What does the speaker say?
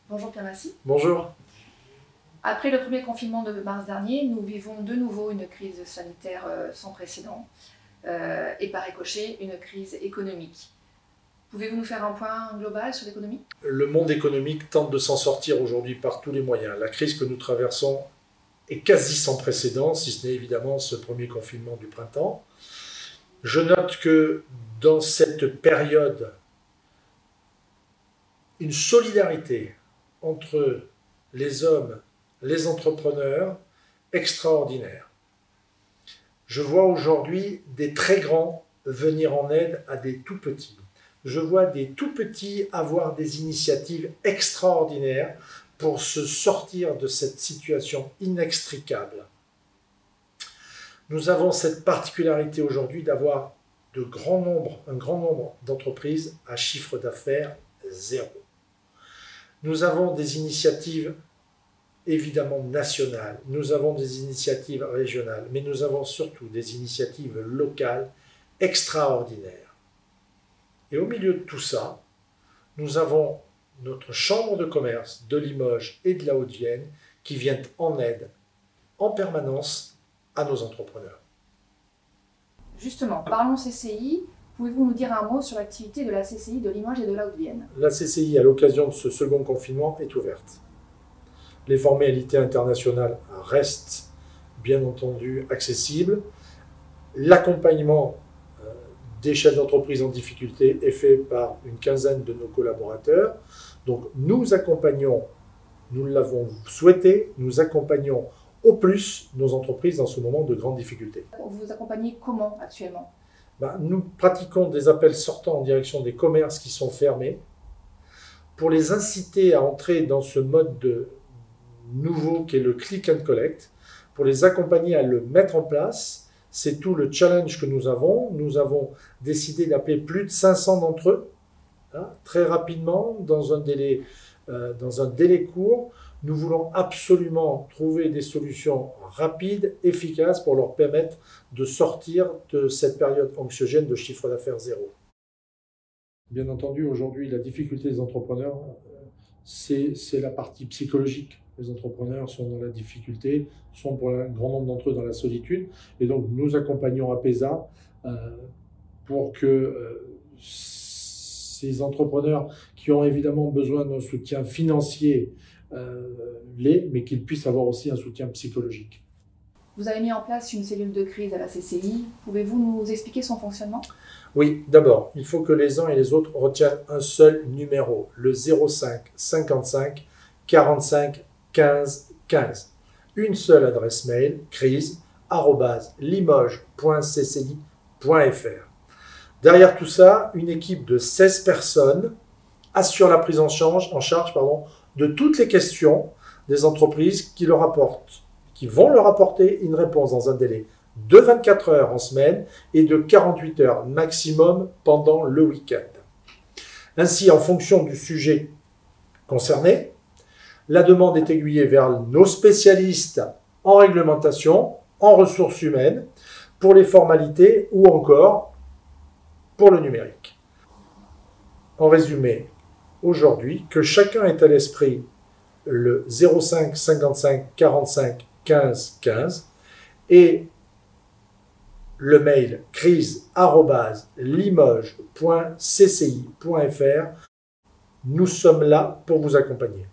Bonjour Pierre Massy. Bonjour. Après le premier confinement de mars dernier, nous vivons de nouveau une crise sanitaire sans précédent et par ricochet une crise économique. Pouvez-vous nous faire un point global sur l'économie? Le monde économique tente de s'en sortir aujourd'hui par tous les moyens. La crise que nous traversons est quasi sans précédent, si ce n'est évidemment ce premier confinement du printemps. Je note que dans cette période, une solidarité entre les hommes, les entrepreneurs, extraordinaire. Je vois aujourd'hui des très grands venir en aide à des tout petits. Je vois des tout petits avoir des initiatives extraordinaires pour se sortir de cette situation inextricable. Nous avons cette particularité aujourd'hui d'avoir un grand nombre d'entreprises à chiffre d'affaires zéro. Nous avons des initiatives évidemment nationales, nous avons des initiatives régionales, mais nous avons surtout des initiatives locales extraordinaires. Et au milieu de tout ça, nous avons notre chambre de commerce de Limoges et de la Haute-Vienne qui viennent en aide en permanence à nos entrepreneurs. Justement, parlons CCI. Pouvez-vous nous dire un mot sur l'activité de la CCI de Limoges et de la Haute-Vienne? La CCI, à l'occasion de ce second confinement, est ouverte. Les formalités internationales restent bien entendu accessibles. L'accompagnement des chefs d'entreprise en difficulté est fait par une quinzaine de nos collaborateurs. Donc nous accompagnons, nous l'avons souhaité, nous accompagnons au plus nos entreprises dans ce moment de grande difficulté. Vous accompagnez comment actuellement? Nous pratiquons des appels sortants en direction des commerces qui sont fermés pour les inciter à entrer dans ce mode nouveau qui est le click and collect, pour les accompagner à le mettre en place. C'est tout le challenge que nous avons. Nous avons décidé d'appeler plus de 500 d'entre eux, très rapidement, dans un délai court. Nous voulons absolument trouver des solutions rapides, efficaces, pour leur permettre de sortir de cette période anxiogène de chiffre d'affaires zéro. Bien entendu, aujourd'hui, la difficulté des entrepreneurs, c'est la partie psychologique. Les entrepreneurs sont dans la difficulté, sont pour un grand nombre d'entre eux dans la solitude. Et donc, nous accompagnons APESA pour que ces entrepreneurs qui ont évidemment besoin d'un soutien financier, mais qu'ils puissent avoir aussi un soutien psychologique. Vous avez mis en place une cellule de crise à la CCI. Pouvez-vous nous expliquer son fonctionnement? Oui, d'abord, il faut que les uns et les autres retiennent un seul numéro, le 05 55 45 15 15. Une seule adresse mail, crise@limoges.cci.fr. Derrière tout ça, une équipe de 16 personnes assure la prise en charge de toutes les questions des entreprises qui vont leur apporter une réponse dans un délai de 24 heures en semaine et de 48 heures maximum pendant le week-end. Ainsi, en fonction du sujet concerné, la demande est aiguillée vers nos spécialistes en réglementation, en ressources humaines, pour les formalités ou encore pour le numérique. En résumé, aujourd'hui, que chacun ait à l'esprit le 05 55 45 15 15 et le mail crise@limoges.cci.fr. Nous sommes là pour vous accompagner.